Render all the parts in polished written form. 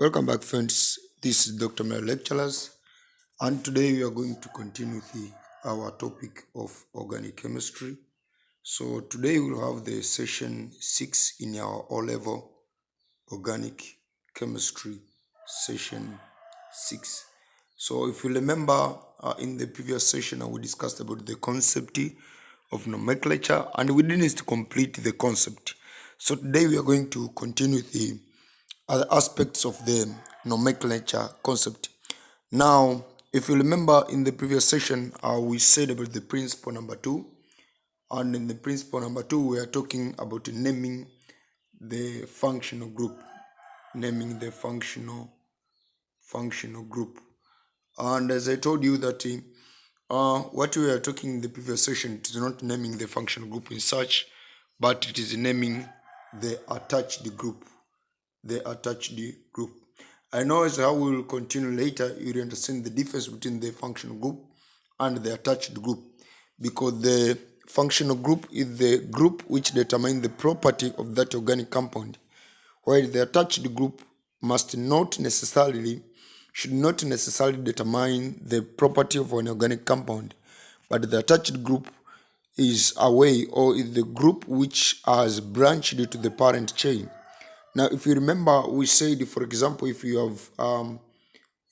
Welcome back, friends. This is Dr. Mel Lecturers, and today we are going to continue our topic of organic chemistry. So, today we'll have the session 6 in our O level organic chemistry session 6. So, if you remember, in the previous session, we discussed about the concept of nomenclature, and we didn't complete the concept. So, today we are going to continue the other aspects of the nomenclature concept. Now, if you remember in the previous session, we said about the principle number 2, and in the principle number 2, we are talking about naming the functional group, naming the functional group. And as I told you that what we are talking in the previous session, it is not naming the functional group in such, but it is naming the attached group. The attached group. I know as how we will continue later, you will understand the difference between the functional group and the attached group, because the functional group is the group which determines the property of that organic compound, while the attached group should not necessarily determine the property of an organic compound, but the attached group is a way, or is the group which has branched to the parent chain. Now, if you remember, we said, for example, if you have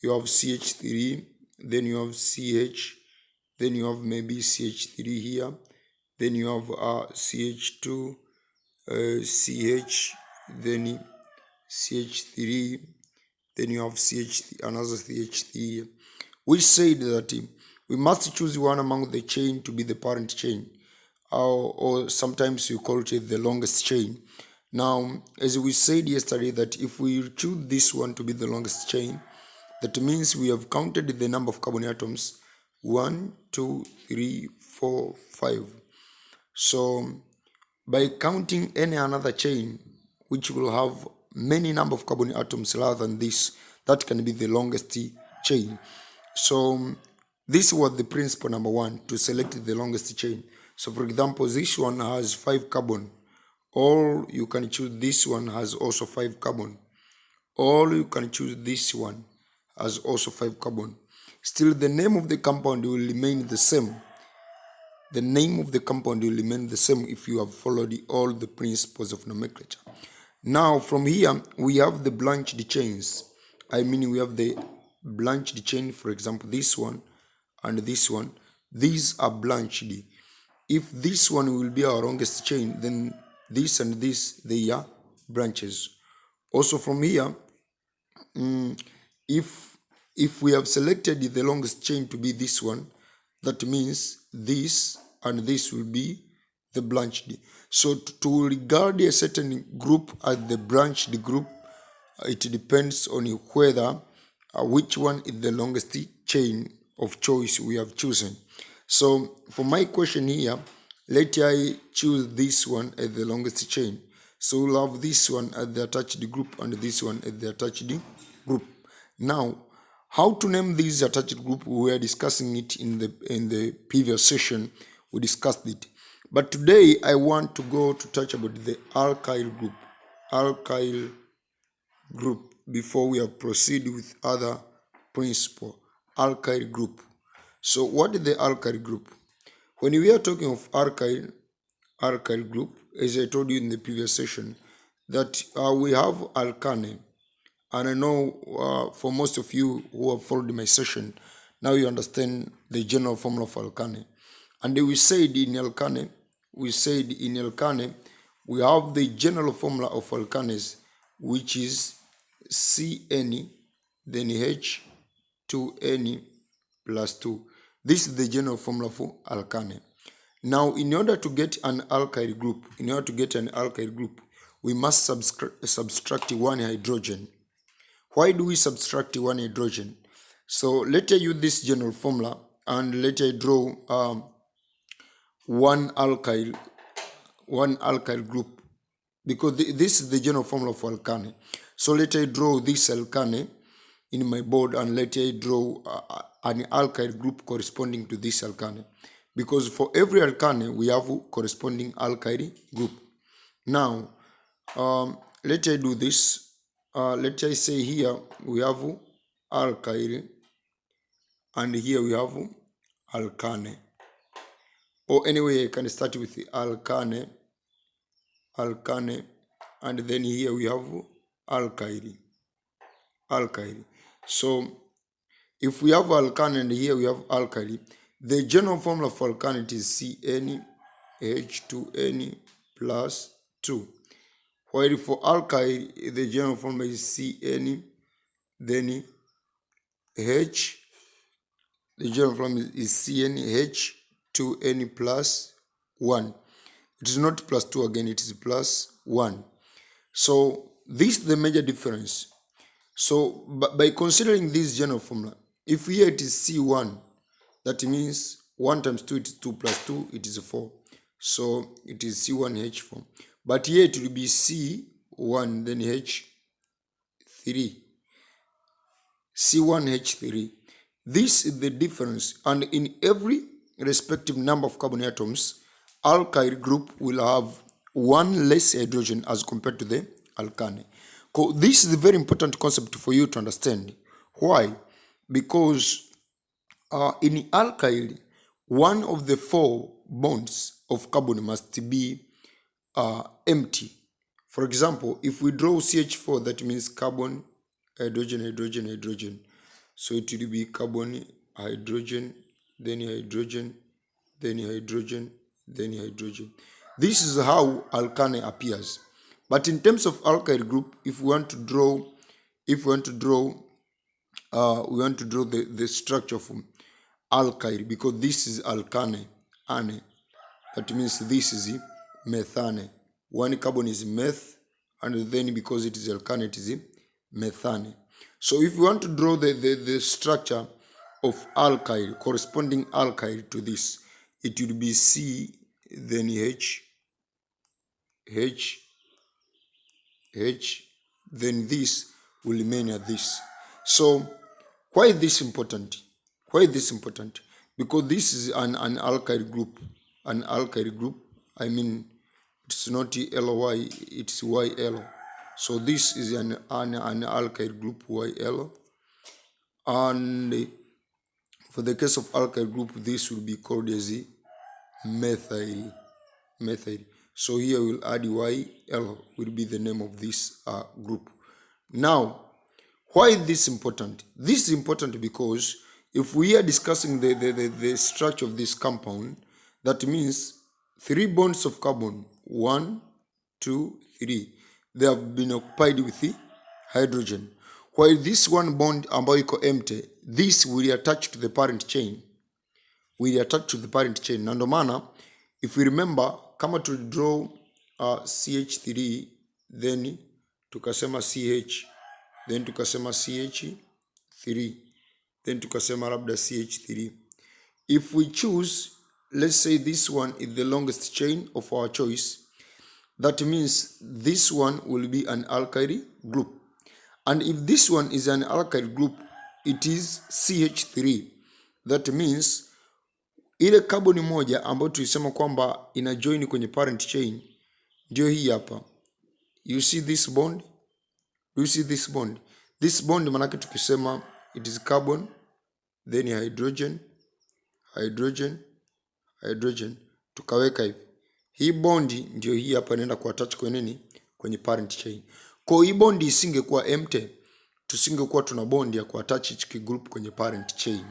CH3, then you have CH, then you have maybe CH3 here, then you have CH2, CH, then CH3, then you have another CH3. We said that we must choose one among the chain to be the parent chain, or sometimes you call it the longest chain. Now, as we said yesterday, that if we choose this one to be the longest chain, that means we have counted the number of carbon atoms 1, 2, 3, 4, 5. So, by counting any another chain which will have many number of carbon atoms rather than this, that can be the longest chain. So, this was the principle number 1, to select the longest chain. So, for example, this one has 5 carbon. Or you can choose this one has also 5 carbon. Or you can choose this one has also 5 carbon. Still, the name of the compound will remain the same. The name of the compound will remain the same if you have followed all the principles of nomenclature. Now, from here, we have the branched chains. I mean, we have the branched chain, for example, this one and this one. These are branched. If this one will be our longest chain, then this and this, they are branches. Also from here, if we have selected the longest chain to be this one, that means this and this will be the branched. So to regard a certain group as the branched group, it depends on whether which one is the longest chain of choice we have chosen. So for my question here, let I choose this one as the longest chain. So we'll have this one as the attached group and this one as the attached group. Now, how to name this attached group? We were discussing it in the previous session. We discussed it. But today I want to go to touch about the alkyl group. Alkyl group before we have proceed with other principle. Alkyl group. So what is the alkyl group? When we are talking of alkyl group, as I told you in the previous session, that we have alkane. And I know for most of you who have followed my session, now you understand the general formula of alkane. And we said in alkane, we have the general formula of alkanes, which is Cn, then H, 2N plus 2. This is the general formula for alkane. Now, in order to get an alkyl group, we must subtract one hydrogen. Why do we subtract one hydrogen? So let us use this general formula and let us draw one alkyl group, because this is the general formula for alkane. So let us draw this alkane in my board and let us draw an alkyl group corresponding to this alkane, because for every alkane we have corresponding alkyl group. Now let us do this. let's just say here we have alkyl and here we have alkane. Or anyway, I can start with the alkane, and then here we have alkyl. So if we have alkane and here we have alkyl, the general formula for alkane is CnH2n plus 2. While for alkyl, the general formula is Cn, then H. The general formula is CnH2n plus 1. It is not plus 2 again, it is plus 1. So this is the major difference. So by considering this general formula, if here it is C1, that means 1 times 2 it is 2 plus 2, it is 4. So it is C1H4. But here it will be C1, then H3. C1H3. This is the difference. And in every respective number of carbon atoms, alkyl group will have one less hydrogen as compared to the alkane. This is a very important concept for you to understand. Why? Because in alkyl, one of the 4 bonds of carbon must be empty. For example, if we draw CH4, that means carbon, hydrogen, hydrogen, hydrogen. So it will be carbon, hydrogen, then hydrogen, then hydrogen, then hydrogen. This is how alkane appears. But in terms of alkyl group, if we want to draw the structure from alkyl, because this is alkane, ane. That means this is methane. One carbon is meth, and then because it is alkane, it is methane. So if you want to draw the structure of alkyl, corresponding alkyl to this, it will be C, then H, then this will remain as this. So why is this important? Because this is an alkyl group. An alkyl group, I mean, it's not LY, it's YL. So this is an alkyl group, YL. And for the case of alkyl group, this will be called as methyl. So here we'll add YL, will be the name of this group. Now, why is this important? This is important because if we are discussing the structure of this compound, that means 3 bonds of carbon, 1, 2, 3, they have been occupied with the hydrogen. While this one bond ambayo iko empty, this will attach to the parent chain. Na ndo maana, if we remember, kama to draw CH3, then tukasema CH, then tukasema CH3, then tukasema labda CH3. If we choose, let's say this one is the longest chain of our choice, that means this one will be an alkyl group. And if this one is an alkyl group, it is CH3. That means ile carbon moja ambayo tulisema kwamba ina join kwenye parent chain ndio hii hapa. You see this bond? Do you see this bond? This bond manake tukisema it is carbon, then hydrogen, tukaweka hivi. Hii bondi ndio hii hapa inaenda kuattach kwenye nini? Kwenye parent chain. Kwa hii bondi isingekuwa empty, tusingekuwa tuna bondi ya kuattach hiki group kwenye parent chain.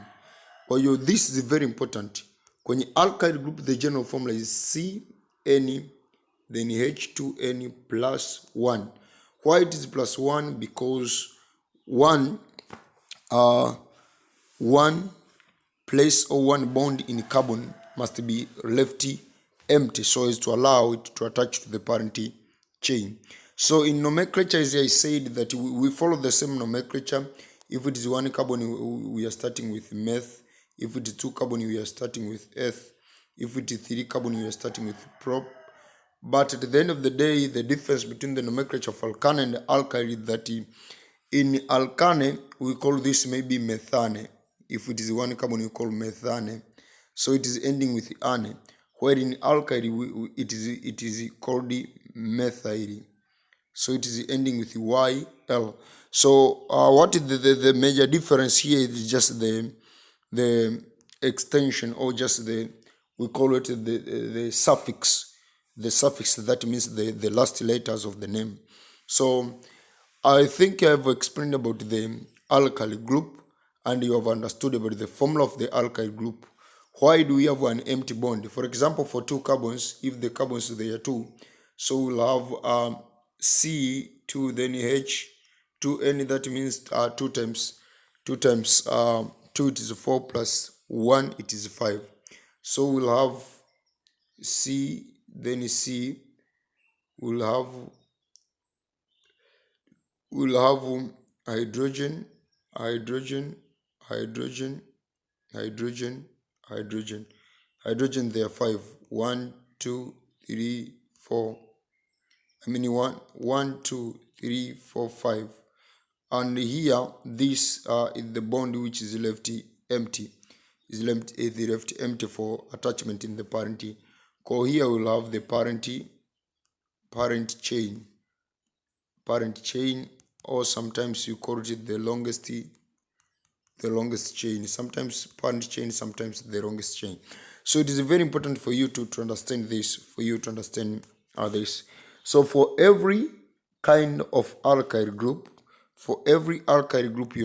Kwa hiyo this is very important. Kwenye alkyl group the general formula is Cn, then H2n plus 1. Why it is plus 1? Because one place or one bond in carbon must be left empty so as to allow it to attach to the parent chain. So in nomenclature, as I said, that we follow the same nomenclature. If it is 1 carbon, we are starting with meth. If it is 2 carbon, we are starting with eth. If it is 3 carbon, we are starting with prop. But at the end of the day, the difference between the nomenclature of alkane and alkyl is that in alkane, we call this maybe methane. If it is 1 carbon, we call methane. So it is ending with ane. Where in alkyl, it is called methyl. So it is ending with YL. So what is the major difference here is just the extension, or just we call it the suffix. The suffix, that means the last letters of the name. So I think I've explained about the alkyl group, and you have understood about the formula of the alkyl group. Why do we have an empty bond? For example, for two carbons, if the carbons they are two, so we'll have C2, then H, 2N, that means 2 it is 4 plus 1 it is 5. So we'll have C, then C, we'll have hydrogen, hydrogen, hydrogen, hydrogen, hydrogen. Hydrogen there are 5. 1, 2, 3, 4. I mean 1, 2, 3, 4, 5. And here this is the bond which is left empty. Is left empty for attachment in the parent. So here we'll have the parent chain, or sometimes you call it the longest chain. Sometimes parent chain, sometimes the longest chain. So it is very important for you to understand this, this. So for every kind of alkyl group, for every alkyl group,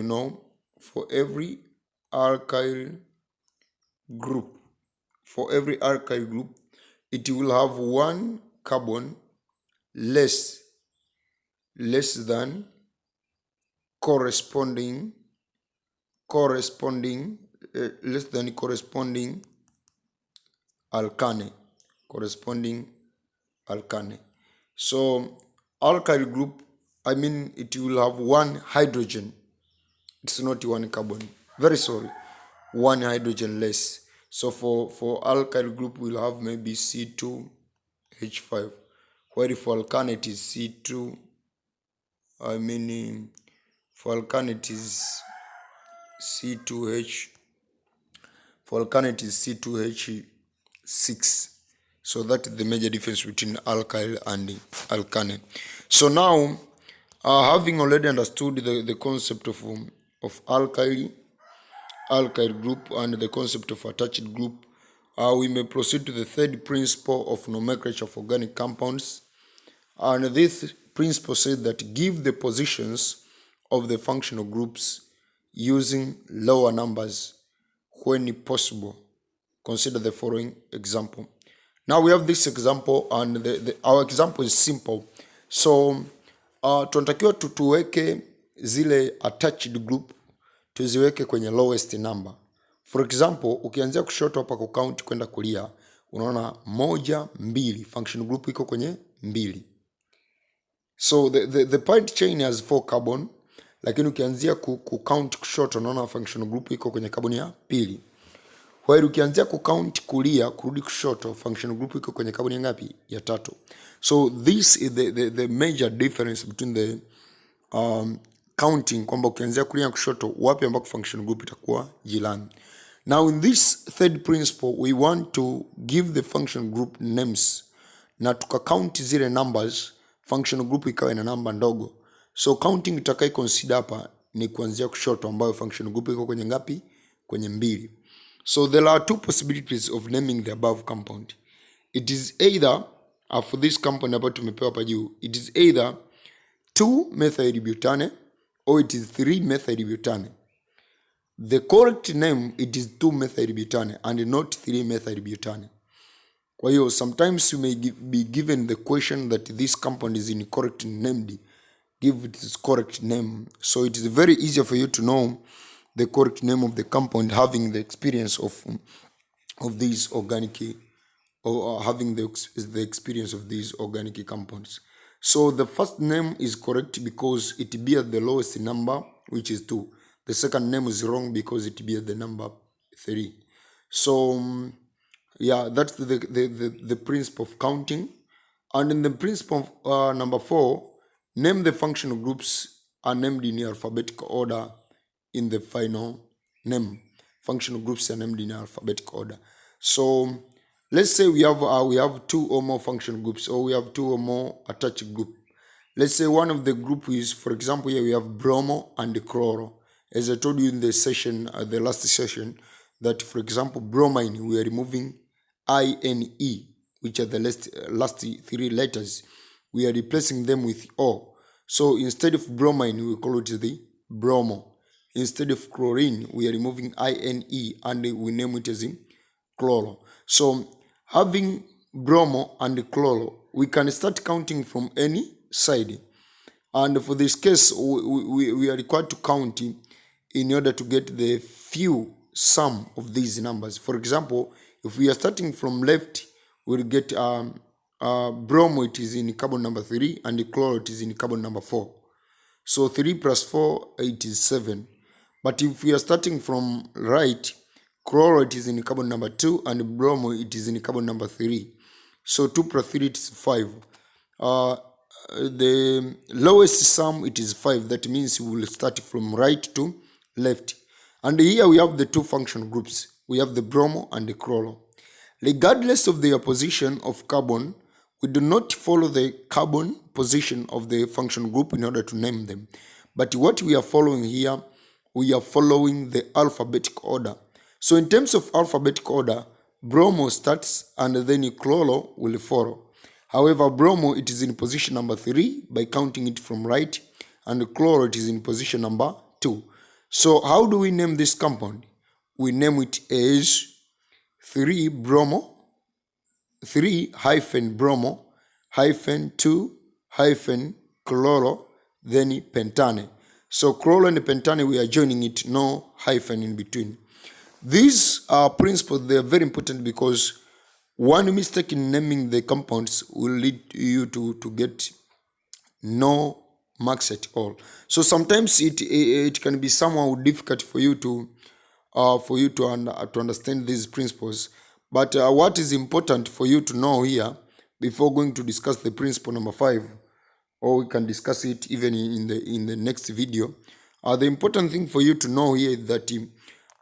it will have one carbon less than corresponding alkane. So alkyl group, I mean it will have one hydrogen. It's not one carbon. Very sorry. One hydrogen less. So for alkyl group we'll have maybe C2H5. Where for alkane it is C2, for alkane it is C2H. For alkane it is C2H6. So that is the major difference between alkyl and alkane. So now, having already understood the concept of alkyl group and the concept of attached group, we may proceed to the third principle of nomenclature of organic compounds. And this principle says that give the positions of the functional groups using lower numbers when possible. Consider the following example. Now we have this example, and our example is simple. So tunatakiwa tuweke zile attached group tuziweke kwenye lowest number. For example, ukianzia kushoto hapa kucount kwenda kulia, unaona 1, 2, function group iko kwenye 2. So the parent chain has 4 carbon, lakini ukianzia kucount kushoto unaona function group iko kwenye carbon ya 2. While ukianzia kucount kulia kurudi kushoto function group iko kwenye carbon ya ngapi? Ya 3. So this is the major difference between the counting, kwamba ukianzia kulia kushoto wapi ambako function group itakuwa jirani. Now in this third principle we want to give the function group names, na tukacount zile numbers, function group ikawa ina namba ndogo. So counting itakai consider hapa ni kuanzia kushoto, ambayo function group iko kwenye ngapi? Kwenye 2. So there are two possibilities of naming the above compound. It is either for this compound ambayo tumepewa hapa juu, it is either 2-methyl butane or it is 3-methyl butane. The correct name, it is 2-methyl butane and not 3-methyl butane. Kwa hiyo sometimes you may be given the question that this compound is incorrectly named. Give it its correct name. So it is very easy for you to know the correct name of the compound, having the experience of these organic, or having the experience of these organic compounds. So the first name is correct because it bears the lowest number, which is 2. The second name is wrong because it bears the number 3. So yeah, that's the principle of counting. And in the principle of number 4, name the functional groups are named in alphabetical order. In the final name, functional groups are named in alphabetical order. So let's say we have 2 or more functional groups, or we have 2 or more attached group. Let's say one of the group is, for example, here we have bromo and chloro. As I told you in the session, the last session, that for example, bromine, we are removing INE, which are the last three letters. We are replacing them with O. So instead of bromine, we call it the bromo. Instead of chlorine, we are removing INE and we name it as in chloro. So having bromo and chloro, we can start counting from any side. And for this case, we are required to count in order to get the few sum of these numbers. For example, if we are starting from left, we'll get bromo, it is in carbon number 3, and the chloro, it is in carbon number 4. So 3 plus 4, it is 7. But if we are starting from right, chloro, it is in carbon number 2, and bromo, it is in carbon number 3. So 2 plus 3, it is 5. The lowest sum, it is 5. That means we will start from right to left. And here we have the two function groups. We have the bromo and the chloro. Regardless of their position of carbon, we do not follow the carbon position of the function group in order to name them. But what we are following here, we are following the alphabetic order. So in terms of alphabetic order, bromo starts and then chloro will follow. However, bromo, it is in position number 3 by counting it from right, and chloro, it is in position number 2. So how do we name this compound? We name it as 3-bromo, 3-bromo, -2-chloro, then pentane. So chloro and pentane, we are joining it, no hyphen in between. These principles, they are very important because one mistake in naming the compounds will lead you to get no marks at all. So sometimes it can be somehow difficult for you to understand these principles. But what is important for you to know here, before going to discuss the principle number 5, or we can discuss it even in the next video, the important thing for you to know here is that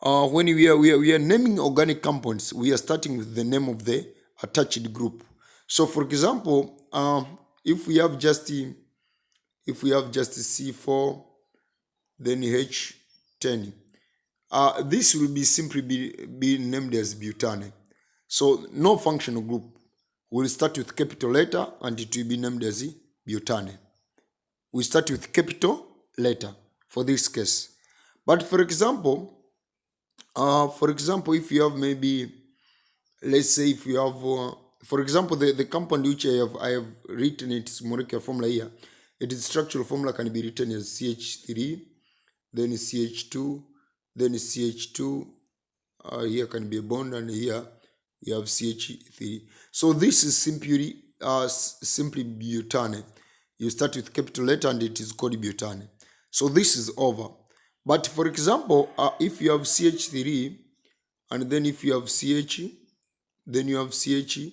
when we are naming organic compounds, we are starting with the name of the attached group. So for example, if we have just C4, then H10, this will simply be named as butane. So no functional group will start with capital letter and it will be named as butane. We start with capital letter for this case. But for example, if you have maybe, let's say if you have, for example, the compound which I have written its molecular formula here, its structural formula can be written as CH3, then CH2, then CH2, here can be a bond, and here we have CH3. So this is simply butane. You start with capital letter and it is called butane. So this is over. But for example, if you have CH3 and then if you have CH, then you have CH3,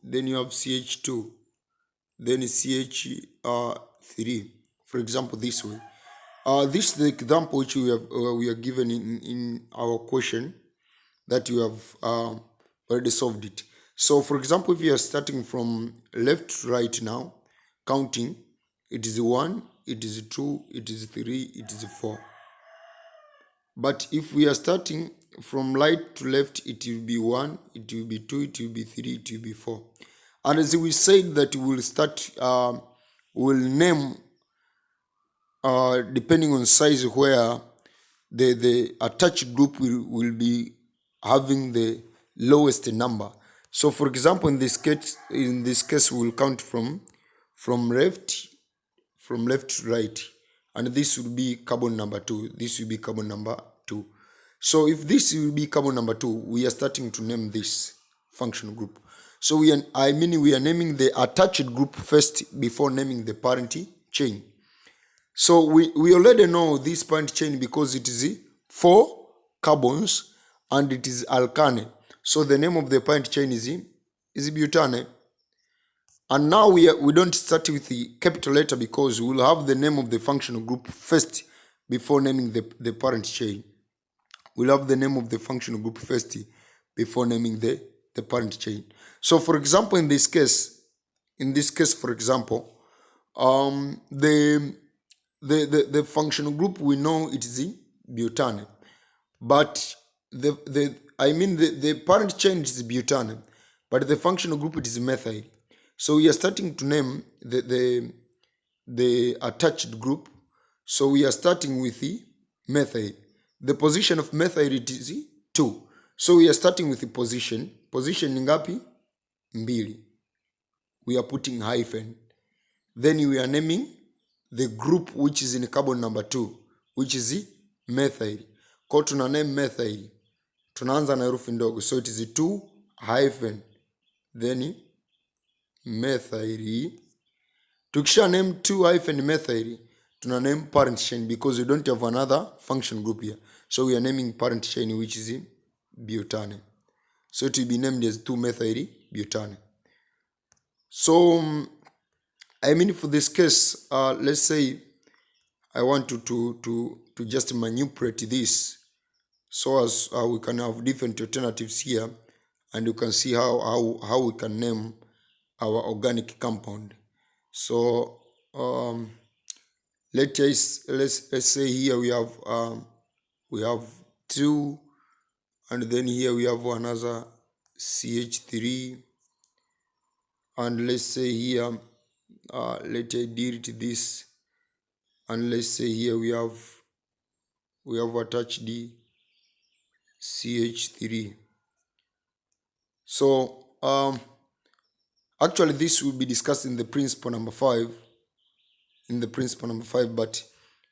then you have CH2, then CH3. For example, this way. This is the example which we are given in our question that you have already solved it. So for example, if you are starting from left to right now, counting, it is 1, it is 2, it is 3, it is 4. But if we are starting from right to left, it will be 1, it will be 2, it will be 3, it will be 4. And as we said that we will start, we'll name depending on size where the attached group will be having the lowest number. So for example, in this case we will count from left to right, and this will be carbon number 2, this will be carbon number 2. So if this will be carbon number 2, we are starting to name this functional group. So we are naming the attached group first before naming the parent chain. So we already know this parent chain because it is 4 carbons and it is alkane. So the name of the parent chain is butane. And now we don't start with the capital letter because we will have the name of the functional group first before naming the parent chain. We'll have the name of the functional group first before naming the parent chain. So for example, in this case, for example, The functional group, we know it is the butane, but the parent chain is butane, but the functional group it is methyl. So we are starting to name the attached group. So we are starting with the methyl. The position of methyl it is 2. So we are starting with the position. Position ni ngapi? 2. We are putting hyphen. Then we are naming the group which is in carbon number 2, which is the methyl. Kwa tuna name methyl, tunaanza na herufi ndogo, so it is 2 hyphen then methyl. Tukisha name 2 hyphen methyl, tuna name parent chain because we don't have another function group here. So we are naming parent chain which is butane. So it will be named as 2 methyl butane. So for this case, let's say I want to just manipulate this so as we can have different alternatives here, and you can see how we can name our organic compound. So let's say here we have 2, and then here we have another CH3, and let's say here let's delete this, and let's say here we have attached the CH3. So actually this will be discussed in the principle number 5. But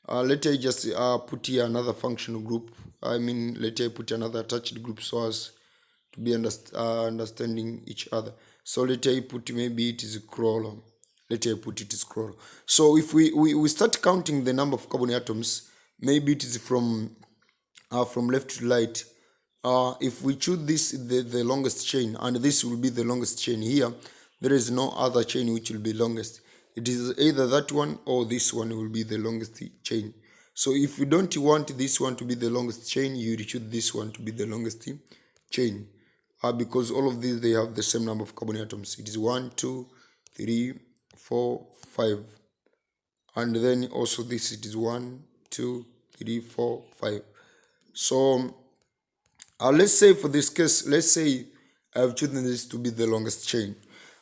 let I just put here another functional group. Let I put another attached group so as to be understanding each other. So let I put, maybe it is chloro. Let I put it is chloro. So if we start counting the number of carbon atoms, maybe it is from left to right. If we choose this the longest chain, and this will be the longest chain here, there is no other chain which will be longest. It is either that one or this one will be the longest chain. So if you don't want this one to be the longest chain, you choose this one to be the longest chain, because all of these, they have the same number of carbon atoms. It is 1, 2, 3, 4, 5, and then also this, it is 1, 2, 3, 4, 5. So let's say for this case, let's say I have chosen this to be the longest chain,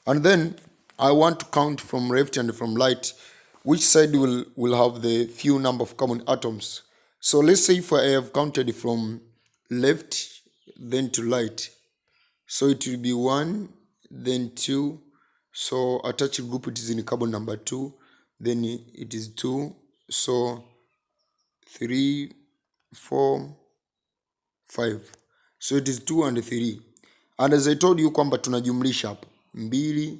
and then I want to count from left and from right which side will have the few number of carbon atoms. So let's say if I have counted from left then to right, so it will be 1, then 2. So attached group, it is in carbon number 2, then it is 2, so 3, 4, 5. So it is 2 and 3. And as I told you kwamba tunajumlisha hapo 2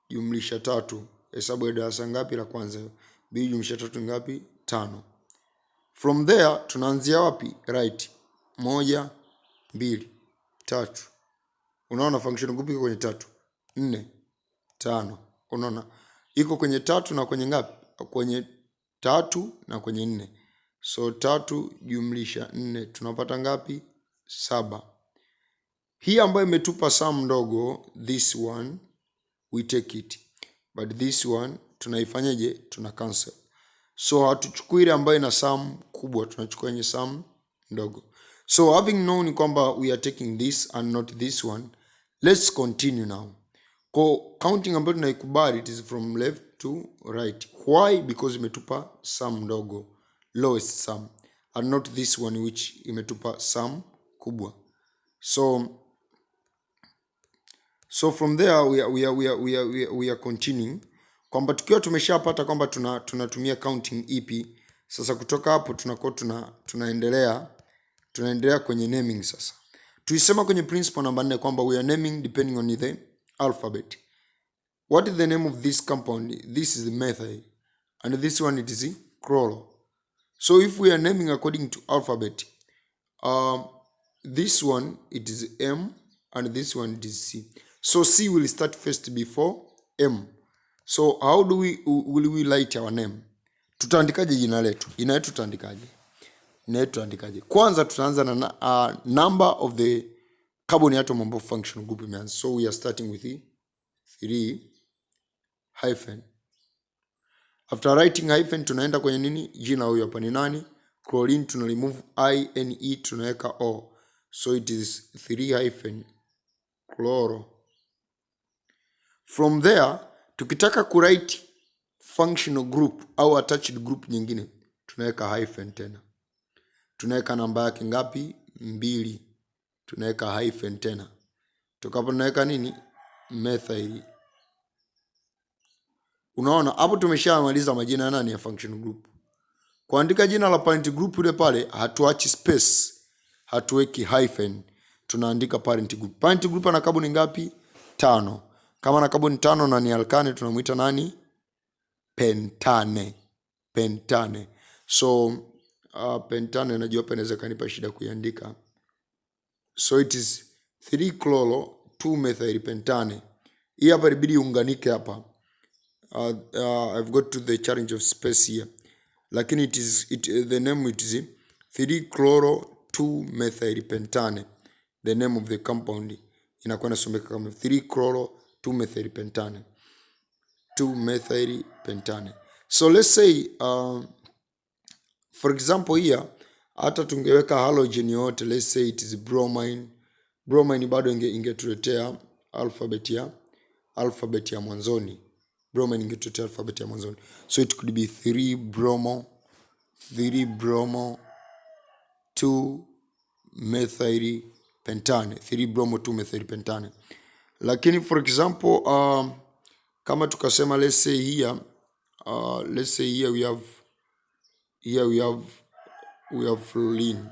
jumlisha 3. Hesabu ya darasa ngapi la kwanza? 2 jumlisha 3 ngapi? 5. From there tunaanzia wapi? Right. 1, 2, 3. Unaona function group iko kwenye 3, 4, 5. Unaona iko kwenye 3 na kwenye ngapi? Kwenye 3 na kwenye 4. So 3 jumlisha 4 tunapata ngapi? 7. Hii ambayo imetupa sum ndogo, this one we take it, but this one tunaifanyaje? Tuna cancel. So hatuchukui ile ambayo ina sum kubwa, tunachukua yenye sum ndogo. So having known kwamba we are taking this and not this one, let's continue now. Kwa counting ambayo tunaikubali, it is from left to right. Why? Because imetupa sum ndogo, lowest sum, and not this one which imetupa sum kubwa. So from there we are continuing kwamba tukiwa tumeshapata kwamba tunatumia counting ipi. Sasa kutoka hapo tunakuwa tunaendelea kwenye naming. Sasa tuisema kwenye principle number 4 kwamba we are naming depending on the alphabet. What is the name of this compound? This is the methyl, and this one it is chloro. So if we are naming according to alphabet, this one it is M, and this one it is C. So C will start first before M. So how will we write our name? Tutaandikaje jina letu? Jina letu tutaandikaje? Kwanza tutaanza na number of the carbon atom ambayo function group imeanza. So we are starting with 3 hyphen After writing hyphen tunaenda kwenye nini? Jina huyo hapa ni nani? Chlorine, tuna remove I N E, tunaweka O. So it is 3 hyphen chloro. From there tukitaka kuwrite functional group au attached group nyingine tunaweka hyphen tena. Tunaweka namba yake ngapi? 2. Tunaweka hyphen tena. Tukapo tunaweka nini? Methyl. Unaona hapo tumeshamaliza majina ya nani ya functional group. Kuandika jina la parent group ile pale hatuachi space, hatuweki hyphen. Tunaandika parent group. Parent group ana kaboni ngapi? 5. Kama na kaboni 5 na ni alkane tunamuita nani? Pentane. Pentane. So pentane najua hapa inaweza kanipa shida kuiandika. So it is 3 chloro 2 methyl pentane. Hii hapa ibidi unganike hapa. I've got to the challenge of space here. Lakini the name it is 3 chloro 2 methyl pentane. The name of the compound inakuwa inasomeka kama 3 chloro 2 methyl pentane. 2 methyl pentane. So let's say for example here hata tungeweka halogen yote, let's say it is bromine. Bromine bado ingetuletea alphabet ya mwanzoni. Bromine ingetuletea alphabet ya mwanzoni. So it could be 3 bromo 2 methyl pentane. 3 bromo 2 methyl pentane. Lakini for example kama tukasema let's say here we have fluorine,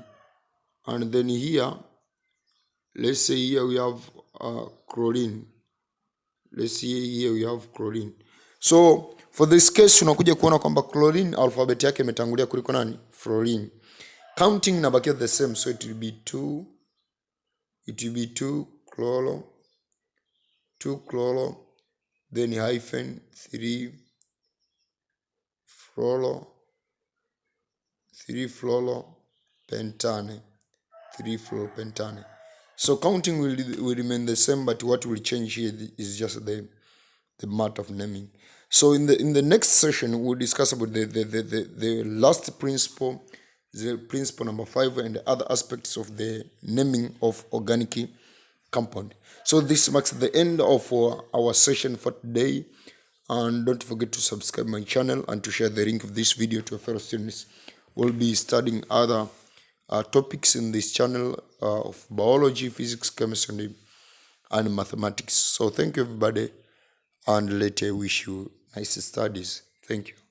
and then here let's say here we have chlorine. Let's see here we have chlorine. So for this case unakuja kuona kwamba chlorine alphabet yake imetangulia kuliko nani? Fluorine. Counting nabakia the same, so it will be 2 chloro then hyphen 3 fluoro pentane. 3 fluoropentane. So counting will remain the same, but what will change here is just the matter of naming. So in the next session we'll discuss about the last principle, the principle number 5, and the other aspects of the naming of organic compound. So this marks the end of our session for today, and don't forget to subscribe my channel and to share the link of this video to your fellow students. We'll be studying other topics in this channel of biology, physics, chemistry, and mathematics. So thank you everybody, and later wish you nice studies. Thank you.